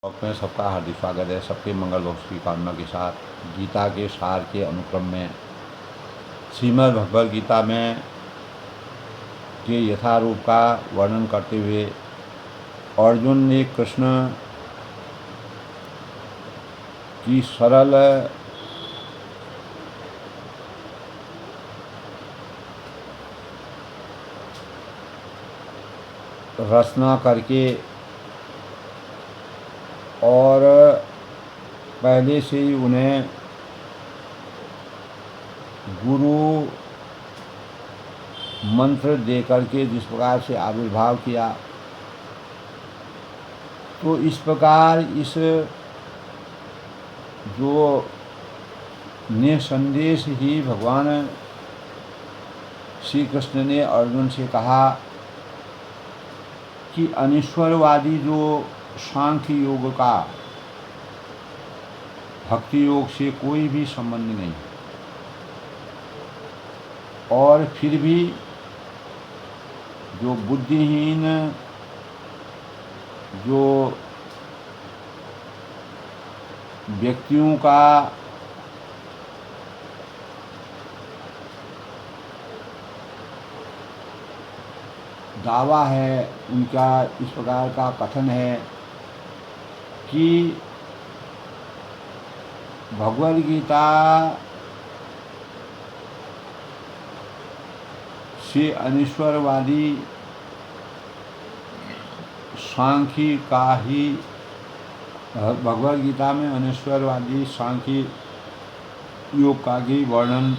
Blog में सबका हार्दिक स्वागत है। सबके मंगल मोक्ष की कामना के साथ गीता के सार के अनुक्रम में श्रीमद् भगवद गीता में के यथारूप का वर्णन करते हुए अर्जुन ने कृष्ण की सरल रचना करके और पहले से ही उन्हें गुरु मंत्र दे करके जिस प्रकार से आविर्भाव किया, तो इस प्रकार इस जो निसंदेश ही भगवान श्री कृष्ण ने अर्जुन से कहा कि अनिश्वरवादी जो सांख्य योग का भक्ति योग से कोई भी संबंध नहीं, और फिर भी जो बुद्धिहीन जो व्यक्तियों का दावा है, उनका इस प्रकार का कथन है कि भगवद गीता से अनिश्वरवादी सांख्य का ही भगवद गीता में अनिश्वरवादी सांख्य योग का ही वर्णन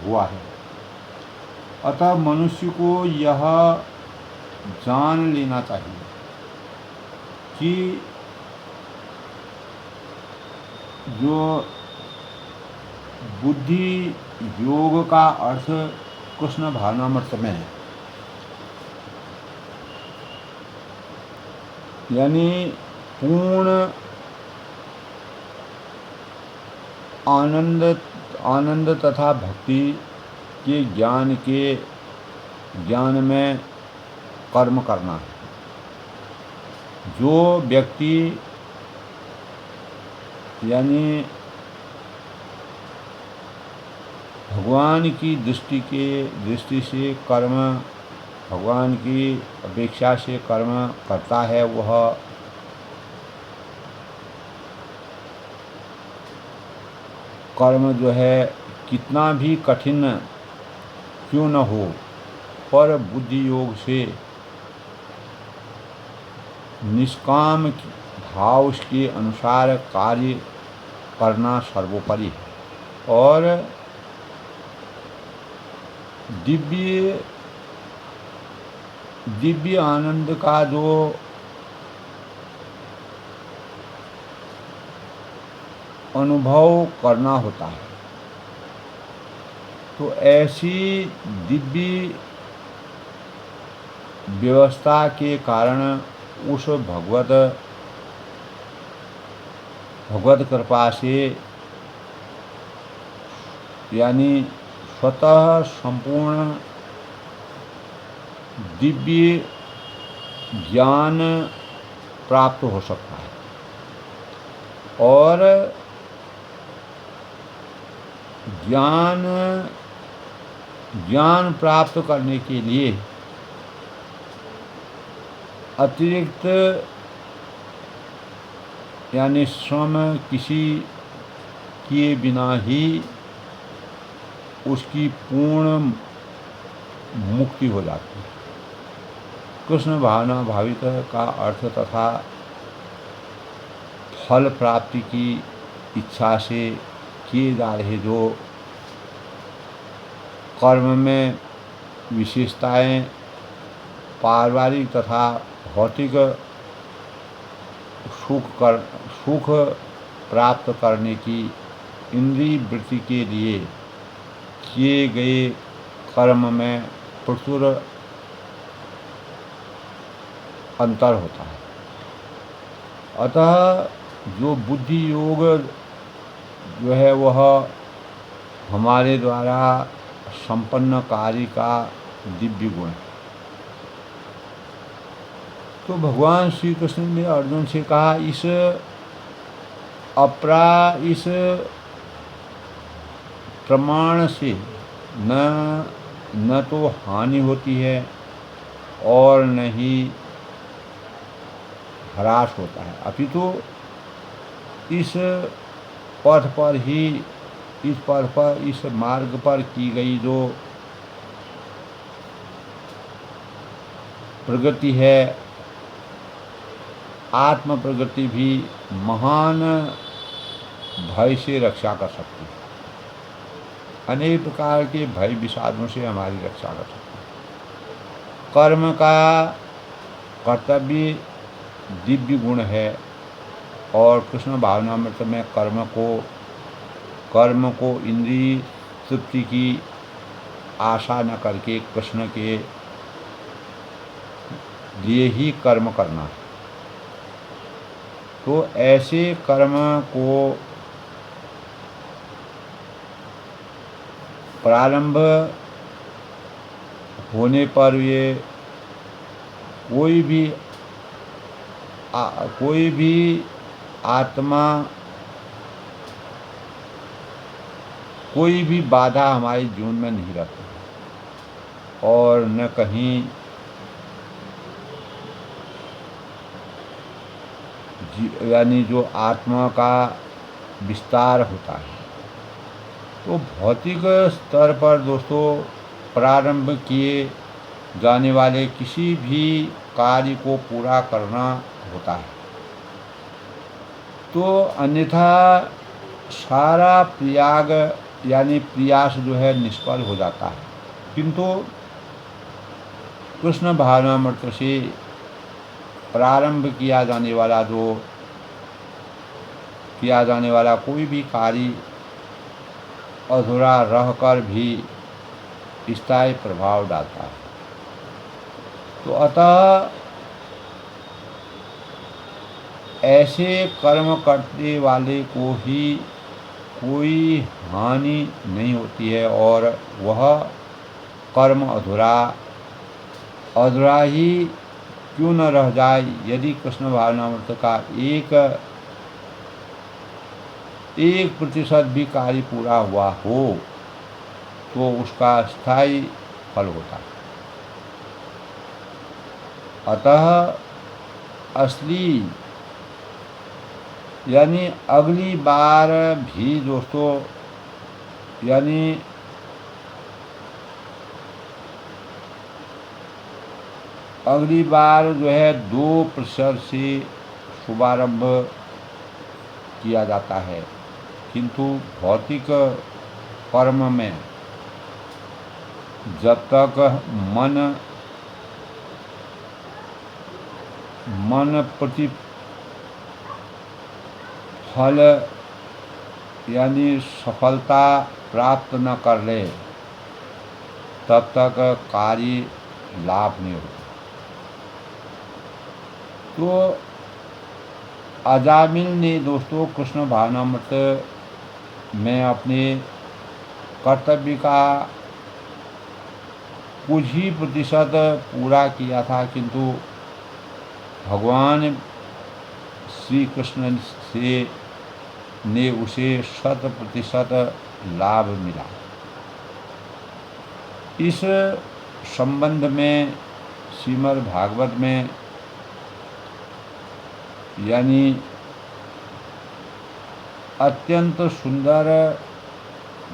हुआ है। अतः मनुष्य को यह जान लेना चाहिए कि जो बुद्धि योग का अर्थ कृष्ण भावनामृत में है, यानी पूर्ण आनंद तथा भक्ति के ज्ञान में कर्म करना है। जो व्यक्ति यानी भगवान की दृष्टि से कर्म, भगवान की अपेक्षा से कर्म करता है, वह कर्म जो है कितना भी कठिन क्यों न हो, पर बुद्धि योग से निष्काम भाव के अनुसार कार्य करना सर्वोपरि है। और दिव्य आनंद का जो अनुभव करना होता है, तो ऐसी दिव्य व्यवस्था के कारण उस भगवत कृपा से यानी स्वतः संपूर्ण दिव्य ज्ञान प्राप्त हो सकता है। और ज्ञान प्राप्त करने के लिए अतिरिक्त यानी श्रम किसी किए बिना ही उसकी पूर्ण मुक्ति हो जाती है। कृष्ण भावना भावित का अर्थ तथा फल प्राप्ति की इच्छा से किए जा रहे जो कर्म में विशेषताएं पारिवारिक तथा भौतिक सुख प्राप्त करने की इंद्रिय वृत्ति के लिए किए गए कर्म में प्रचुर अंतर होता है। अतः जो बुद्धि योग जो है वह हमारे द्वारा संपन्न कार्य का दिव्य गुण है। तो भगवान श्री कृष्ण ने अर्जुन से कहा, इस प्रमाण से न तो हानि होती है और न ही ह्रास होता है, अपितु इस पथ पर ही इस मार्ग पर की गई जो प्रगति है, आत्म प्रगति भी महान भय से रक्षा कर सकती है। अनेक प्रकार के भय विषादों से हमारी रक्षा कर सकती है। कर्म का कर्तव्य दिव्य गुण है और कृष्ण भावनामृत में कर्म को इंद्रिय तृप्ति की आशा न करके कृष्ण के लिए ही कर्म करना है। तो ऐसे कर्म को प्रारंभ होने पर ये कोई भी आत्मा, कोई भी बाधा हमारे जीवन में नहीं रहती और न कहीं यानी जो आत्मा का विस्तार होता है। तो भौतिक स्तर पर दोस्तों प्रारंभ किए जाने वाले किसी भी कार्य को पूरा करना होता है, तो अन्यथा सारा प्रयास जो है निष्फल हो जाता है। किंतु कृष्ण भावनामृत से प्रारंभ किया जाने वाला कोई भी कार्य अधूरा रहकर भी स्थायी प्रभाव डालता है। तो अतः ऐसे कर्म करने वाले को ही कोई हानि नहीं होती है और वह कर्म अधूरा ही क्यों न रह जाए। यदि कृष्ण भावनामृत का 1% भी कार्य पूरा हुआ हो तो उसका स्थायी फल होता है। अतः असली यानी अगली बार भी दोस्तों अगली बार जो है 2% से शुभारंभ किया जाता है, किंतु भौतिक कर्म में जब तक मन प्रतिफल यानी सफलता प्राप्त न कर ले तब तक कार्य लाभ नहीं होता। तो अजामिल ने दोस्तों कृष्ण भावनामृत में अपने कर्तव्य का कुछ ही प्रतिशत पूरा किया था, किंतु भगवान श्री कृष्ण ने उसे 100% लाभ मिला। इस संबंध में श्रीमद् भागवत में अत्यंत सुंदर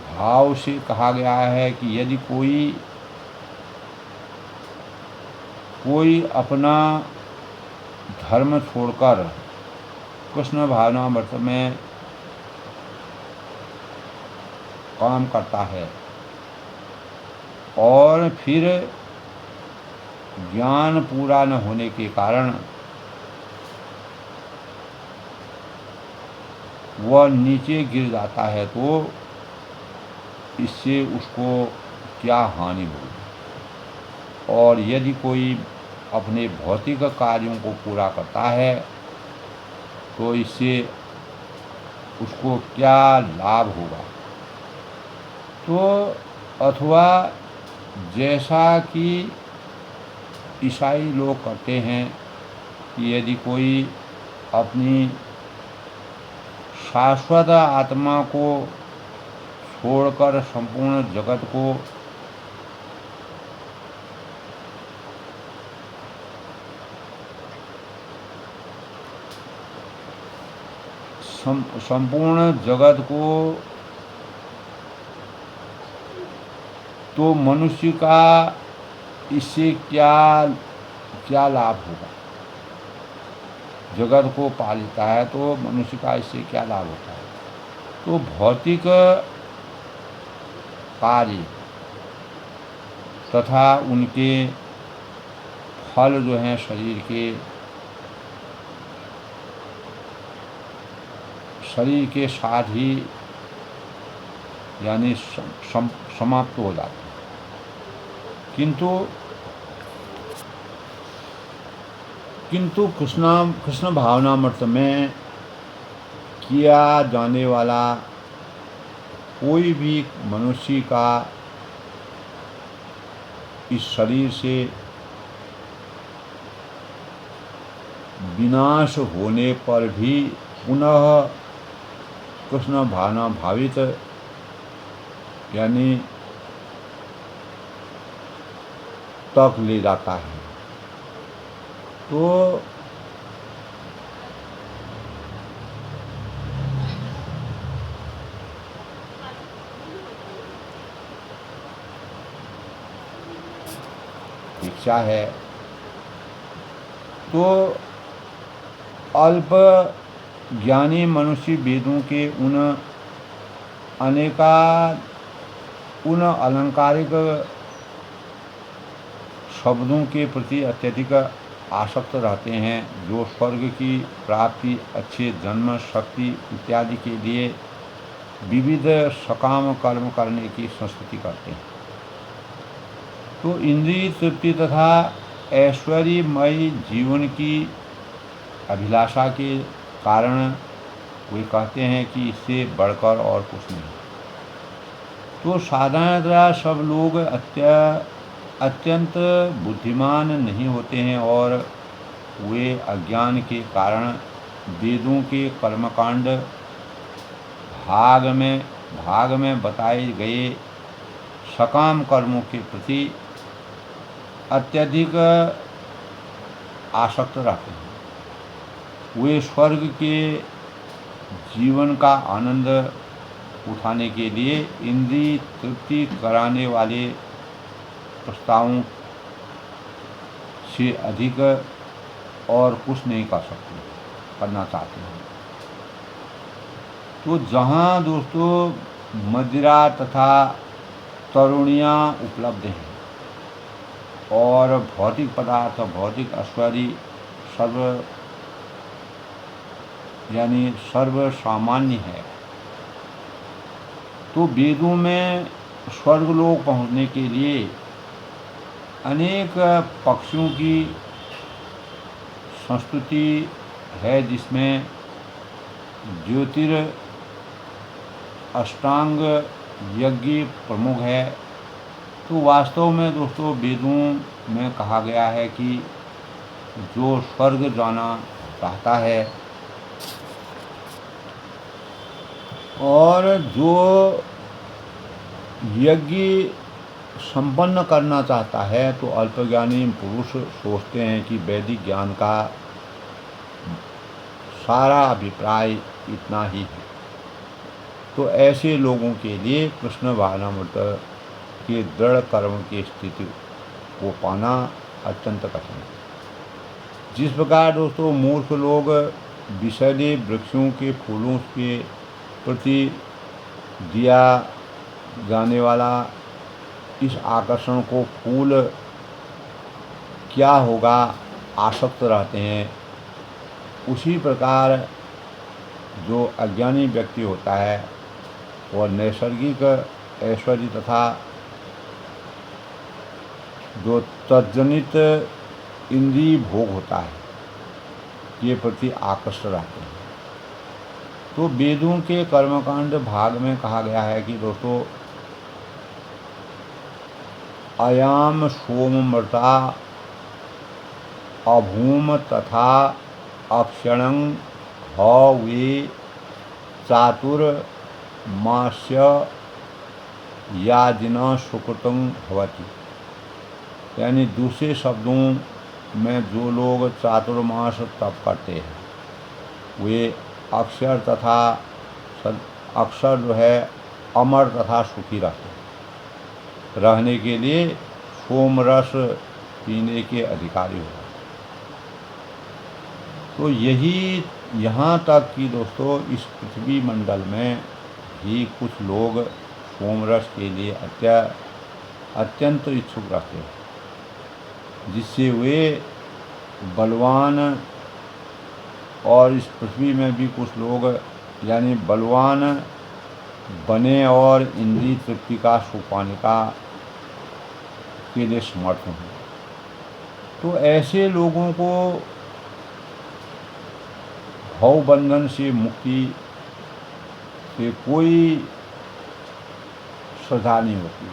भाव से कहा गया है कि यदि कोई अपना धर्म छोड़कर कृष्ण भावनामृत में काम करता है और फिर ज्ञान पूरा न होने के कारण वह नीचे गिर जाता है, तो इससे उसको क्या हानि होगी। और यदि कोई अपने भौतिक कार्यों को पूरा करता है तो इससे उसको क्या लाभ होगा। तो अथवा जैसा कि ईसाई लोग करते हैं कि यदि कोई अपनी शाश्वत आत्मा को छोड़कर संपूर्ण जगत को संपूर्ण जगत को, तो मनुष्य का इससे क्या क्या लाभ होगा। जगत को पा लेता है तो मनुष्य का इससे क्या लाभ होता है। तो भौतिक कार्य तथा उनके फल जो हैं शरीर के साथ ही यानी समाप्त हो जाते हैं। किंतु कृष्ण भावनामृत में किया जाने वाला कोई भी मनुष्य का इस शरीर से विनाश होने पर भी पुनः कृष्ण भावना भावित यानी तक ले जाता है। तो इच्छा है तो अल्प ज्ञानी मनुष्य वेदों के उन अलंकारिक शब्दों के प्रति अत्यधिक आसक्त रहते हैं, जो स्वर्ग की प्राप्ति, अच्छे जन्म, शक्ति इत्यादि के लिए विविध सकाम कर्म करने की संस्तुति करते हैं। तो इंद्रिय तृप्ति तथा ऐश्वर्यमय जीवन की अभिलाषा के कारण वे कहते हैं कि इससे बढ़कर और कुछ नहीं। तो साधारणतः सब लोग अत्यंत बुद्धिमान नहीं होते हैं और वे अज्ञान के कारण वेदों के कर्मकांड भाग में बताए गए सकाम कर्मों के प्रति अत्यधिक आसक्त रहते हैं। वे स्वर्ग के जीवन का आनंद उठाने के लिए इंद्रिय तृप्ति कराने वाले प्रस्तावों से अधिक और कुछ नहीं करना चाहते हैं। तो जहाँ दोस्तों मदिरा तथा तरुणियाँ उपलब्ध हैं और भौतिक पदार्थ, भौतिक ऐश्वर्य सर्व सामान्य है, तो वेदों में स्वर्गलोक पहुँचने के लिए अनेक पक्षियों की संस्तुति है, जिसमें अष्टांग यज्ञ प्रमुख है। तो वास्तव में दोस्तों वेदों में कहा गया है कि जो स्वर्ग जाना चाहता है और जो यज्ञ संपन्न करना चाहता है, तो अल्पज्ञानी पुरुष सोचते हैं कि वैदिक ज्ञान का सारा अभिप्राय इतना ही है। तो ऐसे लोगों के लिए कृष्ण भावनामृत के दृढ़ कर्म की स्थिति को पाना अत्यंत कठिन है। जिस प्रकार दोस्तों मूर्ख लोग विषैले वृक्षों के फूलों के प्रति दिया जाने वाला इस आकर्षण को फूल क्या होगा आसक्त रहते हैं, उसी प्रकार जो अज्ञानी व्यक्ति होता है और नैसर्गिक ऐश्वर्य तथा जो तज्जनित इंद्रिय भोग होता है के प्रति आकर्षित रहते हैं। तो वेदों के कर्मकांड भाग में कहा गया है कि दोस्तों अयाम सोममृता अभूम तथा अक्षणं हवे चातुर्मास्य याजिन सुकृतं भवति। यानी दूसरे शब्दों में जो लोग चातुर्मास तप करते हैं वे अक्षर तथा अक्षर जो है अमर तथा सुखी रहने के लिए सोमरस पीने के अधिकारी हो। तो यही यहाँ तक कि दोस्तों इस पृथ्वी मंडल में भी कुछ लोग सोमरस के लिए अत्यंत इच्छुक रहते हैं, जिससे वे बलवान, और इस पृथ्वी में भी कुछ लोग यानी बलवान बने और इंद्रिय तृप्ति का सुख पाने के लिए समर्थ हैं। तो ऐसे लोगों को भव बंधन से मुक्ति से कोई श्रद्धा नहीं होती,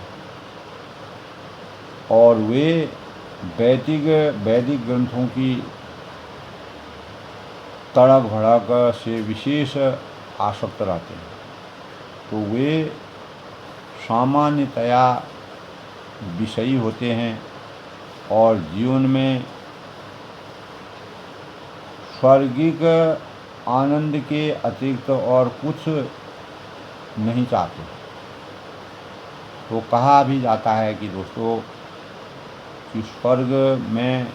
और वे वैदिक ग्रंथों की तड़क भड़क से विशेष आसक्त रहते हैं। तो वे सामान्यतया विषयी होते हैं और जीवन में स्वर्गिक आनंद के अतिरिक्त और कुछ नहीं चाहते। तो कहा भी जाता है कि दोस्तों कि स्वर्ग में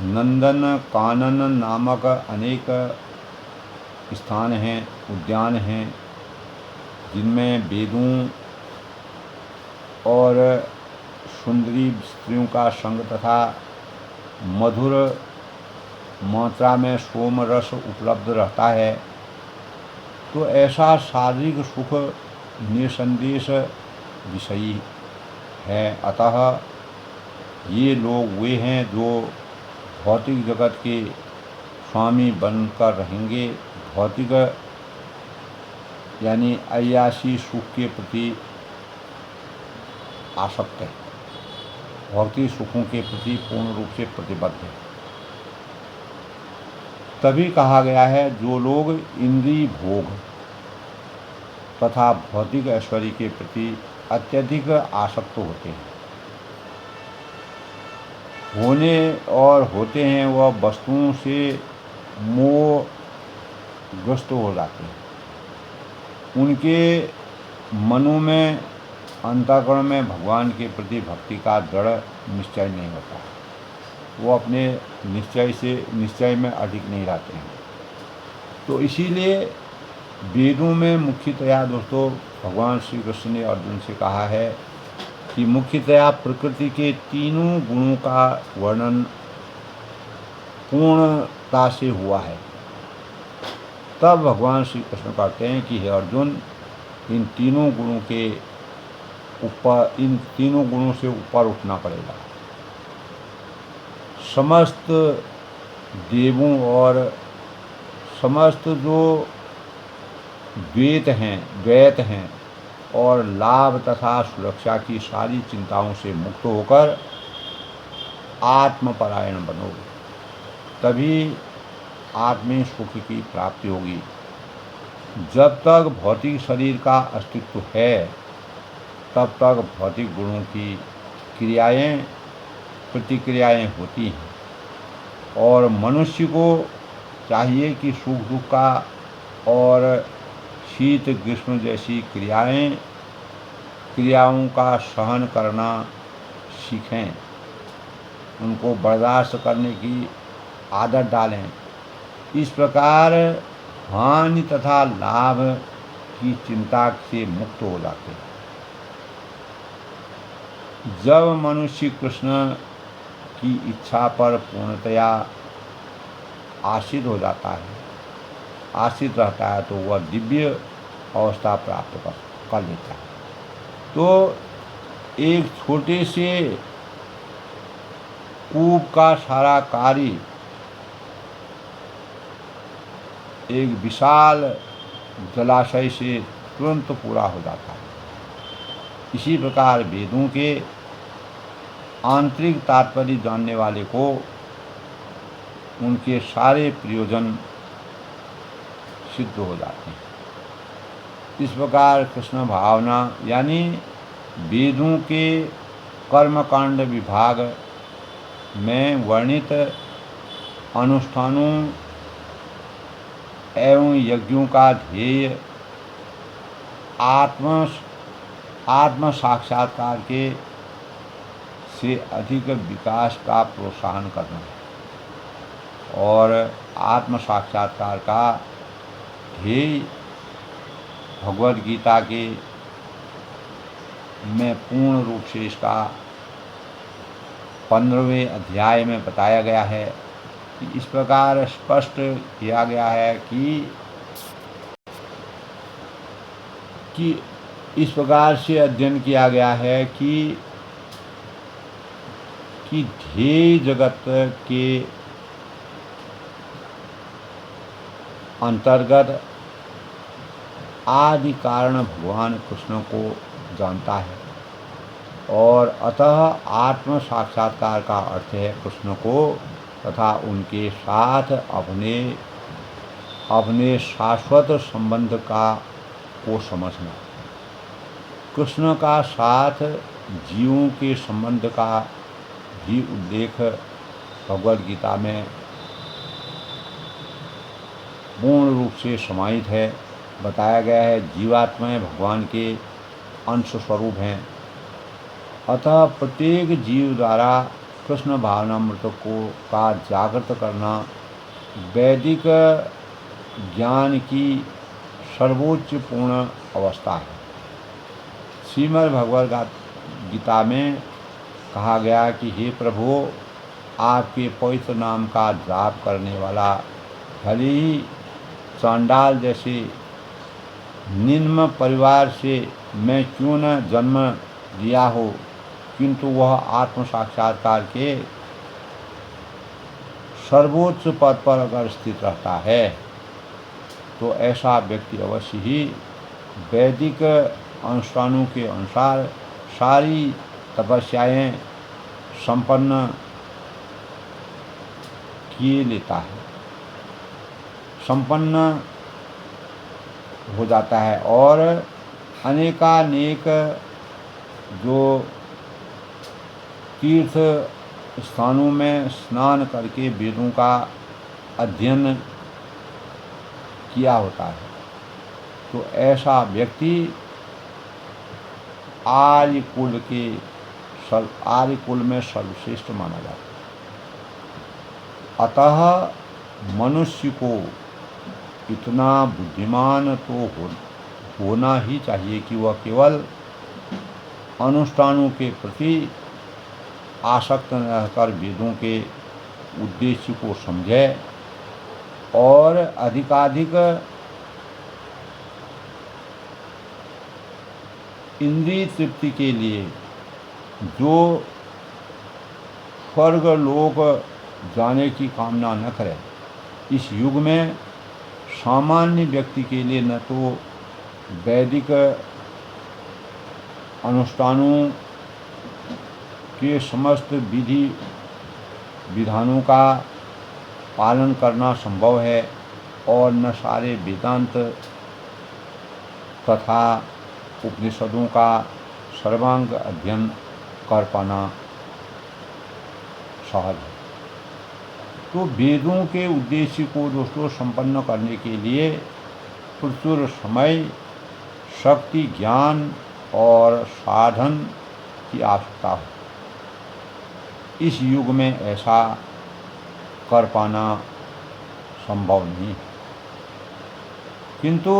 नंदन कानन नामक अनेक स्थान हैं, उद्यान हैं, जिनमें वेदों और सुंदरी स्त्रियों का संग तथा मधुर मात्रा में सोम रस उपलब्ध रहता है। तो ऐसा शारीरिक सुख निसंदेश विषयी है। अतः ये लोग वे हैं जो भौतिक जगत के स्वामी बनकर रहेंगे, भौतिक यानी अय्याशी सुख के प्रति आसक्त है, भौतिक सुखों के प्रति पूर्ण रूप से प्रतिबद्ध है। तभी कहा गया है जो लोग इंद्रिय भोग तथा भौतिक ऐश्वर्य के प्रति अत्यधिक आसक्त होते हैं वह वस्तुओं से मोहग्रस्त हो जाते हैं। उनके मनों में अंतःकरण में भगवान के प्रति भक्ति का दृढ़ निश्चय नहीं होता, वो अपने निश्चय में अडिग नहीं रहते हैं। तो इसीलिए वेदों में मुख्यतया दोस्तों भगवान श्री कृष्ण ने अर्जुन से कहा है कि मुख्यतया प्रकृति के तीनों गुणों का वर्णन पूर्णता से हुआ है। तब भगवान श्री कृष्ण कहते हैं कि हे अर्जुन, इन तीनों गुणों से ऊपर उठना पड़ेगा। समस्त देवों और समस्त जो द्वैत हैं और लाभ तथा सुरक्षा की सारी चिंताओं से मुक्त होकर आत्मपरायण बनोगे, तभी आत्मीय सुख की प्राप्ति होगी। जब तक भौतिक शरीर का अस्तित्व है तब तक भौतिक गुणों की प्रतिक्रियाएं होती हैं, और मनुष्य को चाहिए कि सुख दुख का और शीत ग्रीष्म जैसी क्रियाओं का सहन करना सीखें, उनको बर्दाश्त करने की आदत डालें। इस प्रकार हानि तथा लाभ की चिंता से मुक्त हो जाते हैं। जब मनुष्य कृष्ण की इच्छा पर पूर्णतया आश्रित रहता है तो वह दिव्य अवस्था प्राप्त कर लेता है। तो एक छोटे से कूप का सारा कार्य एक विशाल जलाशय से तुरंत पूरा हो जाता है। इसी प्रकार वेदों के आंतरिक तात्पर्य जानने वाले को उनके सारे प्रयोजन सिद्ध हो जाते हैं। इस प्रकार कृष्ण भावना यानी वेदों के कर्मकांड विभाग में वर्णित अनुष्ठानों एवं यज्ञों का ध्येय आत्म साक्षात्कार के से अधिक विकास का प्रोत्साहन करना है और आत्म साक्षात्कार का ध्येय भगवद गीता के में पूर्ण रूप से इसका 15वें अध्याय में बताया गया है कि इस प्रकार स्पष्ट किया गया है कि इस प्रकार से अध्ययन किया गया है कि ध्येय जगत के अंतर्गत आदि कारण भगवान कृष्ण को जानता है और अतः आत्म साक्षात्कार का अर्थ है कृष्ण को तथा उनके साथ अपने शाश्वत संबंध को समझना। कृष्ण का साथ जीवों के संबंध का भी उल्लेख भगवद गीता में पूर्ण रूप से समाहित है। बताया गया है जीवात्माएं भगवान के अंश स्वरूप हैं, अतः प्रत्येक जीव द्वारा कृष्ण भावनामृत का जागृत करना वैदिक ज्ञान की सर्वोच्च पूर्ण अवस्था है। श्रीमद् भगवद गीता में कहा गया कि हे प्रभु, आपके पवित्र नाम का जाप करने वाला भले ही चांडाल जैसे निम्न परिवार से मैं क्यों न जन्म लिया हो, किंतु वह आत्म साक्षात्कार के सर्वोच्च पद पर अगर स्थित रहता है तो ऐसा व्यक्ति अवश्य ही वैदिक अनुष्ठानों के अनुसार सारी तपस्याएं संपन्न किए लेता है, संपन्न हो जाता है और अनेकानेक जो तीर्थ स्थानों में स्नान करके वेदों का अध्ययन किया होता है। तो ऐसा व्यक्ति आर्य कुल में सर्वश्रेष्ठ माना जाता है। अतः मनुष्य को इतना बुद्धिमान तो होना ही चाहिए कि वह केवल अनुष्ठानों के प्रति आसक्त न रहकर वेदों के उद्देश्य को समझे और अधिकाधिक इंद्रिय तृप्ति के लिए जो स्वर्ग लोक जाने की कामना न करे। इस युग में सामान्य व्यक्ति के लिए न तो वैदिक अनुष्ठानों के समस्त विधि विधानों का पालन करना संभव है और न सारे वेदांत तथा उपनिषदों का सर्वांग अध्ययन कर पाना सहज है। तो वेदों के उद्देश्य को दोस्तों संपन्न करने के लिए प्रचुर समय, शक्ति, ज्ञान और साधन की आवश्यकता है। इस युग में ऐसा कर पाना संभव नहीं है, किंतु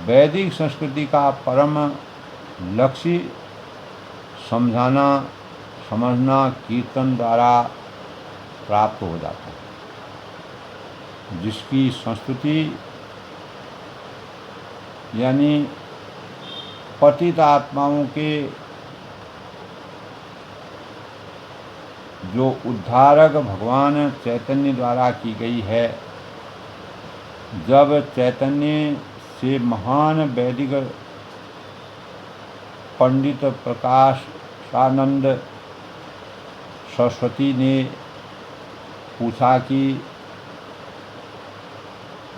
वैदिक संस्कृति का परम लक्ष्य समझना कीर्तन द्वारा प्राप्त हो जाता है, जिसकी संस्कृति यानी पतित आत्माओं के जो उद्धारक भगवान चैतन्य द्वारा की गई है। जब चैतन्य से महान वैदिक पंडित प्रकाशानंद सरस्वती ने पूछा कि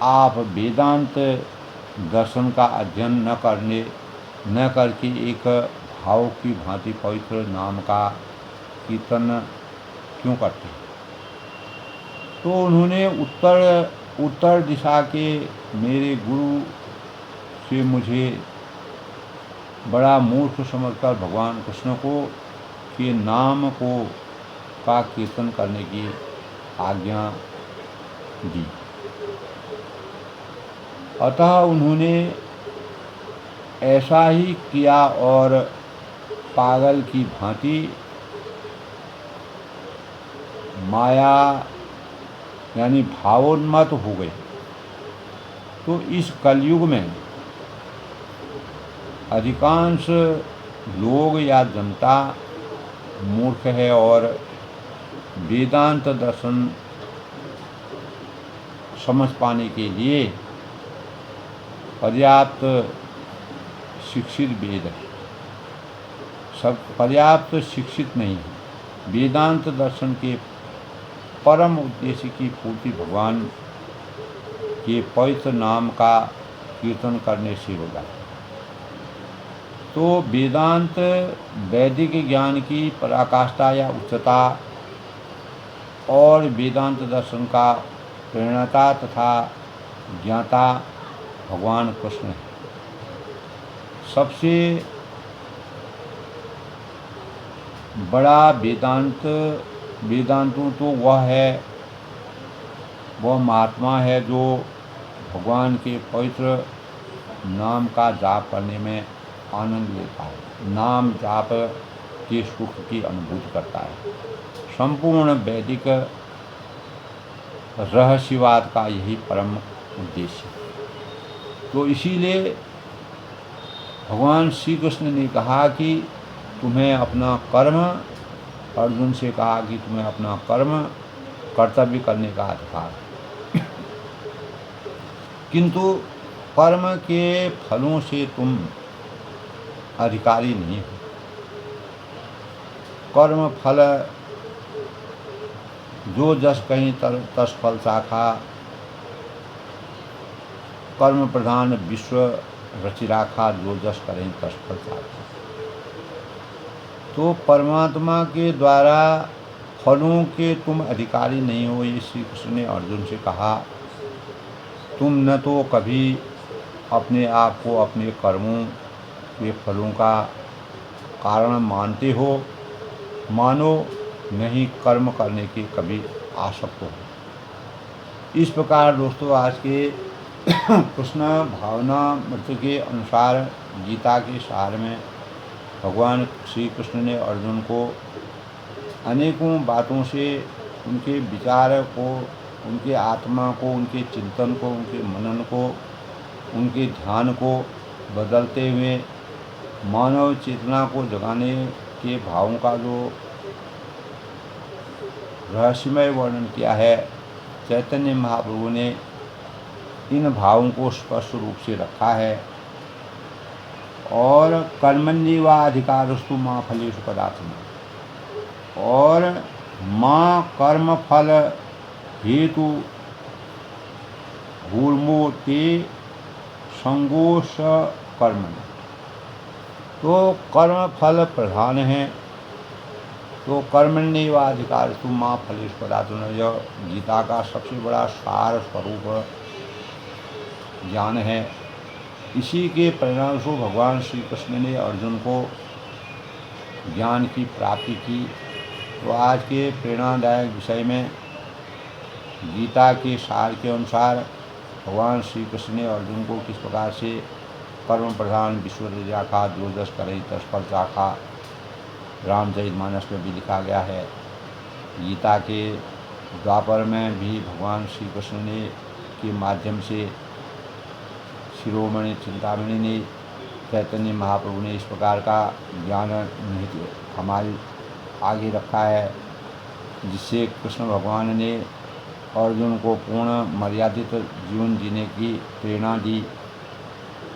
आप वेदांत दर्शन का अध्ययन न करके एक भाव की भांति पवित्र नाम का कीर्तन क्यों करते हैं? तो उन्होंने उत्तर दिशा के मेरे गुरु से मुझे बड़ा मूर्ख समझकर भगवान कृष्ण को के नाम का कीर्तन करने की आज्ञा दी। अतः उन्होंने ऐसा ही किया और पागल की भांति माया यानी भावोन्मत्त हो गए। तो इस कलयुग में अधिकांश लोग या जनता मूर्ख है और वेदांत दर्शन समझ पाने के लिए पर्याप्त शिक्षित वेद है, सब पर्याप्त शिक्षित नहीं है। वेदांत दर्शन के परम उद्देश्य की पूर्ति भगवान के पवित्र नाम का कीर्तन करने से होगा। तो वेदांत वैदिक ज्ञान की पराकाष्ठा या उच्चता और वेदांत दर्शन का प्रेरणता तथा ज्ञाता भगवान कृष्ण है। सबसे बड़ा वेदांतु तो वह महात्मा है जो भगवान के पवित्र नाम का जाप करने में आनंद लेता है, नाम जाप के सुख की अनुभूति करता है। संपूर्ण वैदिक रहस्यवाद का यही परम उद्देश्य है। तो इसीलिए भगवान श्री कृष्ण ने कहा कि तुम्हें अपना कर्म, अर्जुन से कहा कि तुम्हें अपना कर्म कर्तव्य करने का अधिकार है, किंतु कर्म के फलों से तुम अधिकारी नहीं हो। कर्म फल जो जस कहीं तस फल शाखा, कर्म प्रधान विश्व रचि राखा, जो जस करें तस फल शाखा। तो परमात्मा के द्वारा फलों के तुम अधिकारी नहीं हो, ये श्री कृष्ण ने अर्जुन से कहा। तुम न तो कभी अपने आप को अपने कर्मों के फलों का कारण मानते हो, मानो नहीं कर्म करने के कभी आसक्त हो। इस प्रकार दोस्तों आज के कृष्ण भावना मृत के अनुसार गीता के सार में भगवान श्री कृष्ण ने अर्जुन को अनेकों बातों से उनके विचार को, उनके आत्मा को, उनके चिंतन को, उनके मनन को, उनके ध्यान को बदलते हुए मानव चेतना को जगाने के भावों का जो रहस्यमय वर्णन किया है, चैतन्य महाप्रभु ने इन भावों को स्पष्ट रूप से रखा है। और कर्मण्येवाधिकारस्तु मा फलेषु कदाचन, और माँ कर्म फल हेतु भूर्मो ते संगोष कर्म। तो कर्म फल प्रधान है, तो कर्मण्येवाधिकारस्तु मा फलेषु कदाचन, यह गीता का सबसे बड़ा सार स्वरूप ज्ञान है। इसी के परिणामस्वरूप भगवान श्री कृष्ण ने अर्जुन को ज्ञान की प्राप्ति की। तो आज के प्रेरणादायक विषय में गीता के सार के अनुसार भगवान श्री कृष्ण ने अर्जुन को किस प्रकार से कर्म प्रधान विश्व राखा, जो जस करे तस फल चाखा, रामचरितमानस में भी लिखा गया है। गीता के द्वापर में भी भगवान श्री कृष्ण ने के माध्यम से शिरोमणि चिंतामणि ने, चैतन्य महाप्रभु ने इस प्रकार का ज्ञान हमारे आगे रखा है, जिससे कृष्ण भगवान ने अर्जुन को पूर्ण मर्यादित जीवन जीने की प्रेरणा दी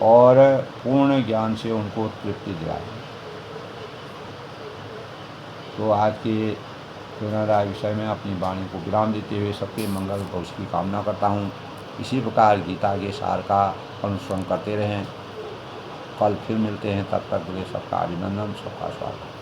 और पूर्ण ज्ञान से उनको तृप्ति दिलाई। तो आज के प्रेरणादायक विषय में अपनी वाणी को विराम देते हुए सबके मंगल भविष्य की कामना करता हूँ। इसी प्रकार गीता के सार का अनुसरण करते रहें। कल फिर मिलते हैं, तब तक के लिए सबका अभिनंदन, सबका स्वागत।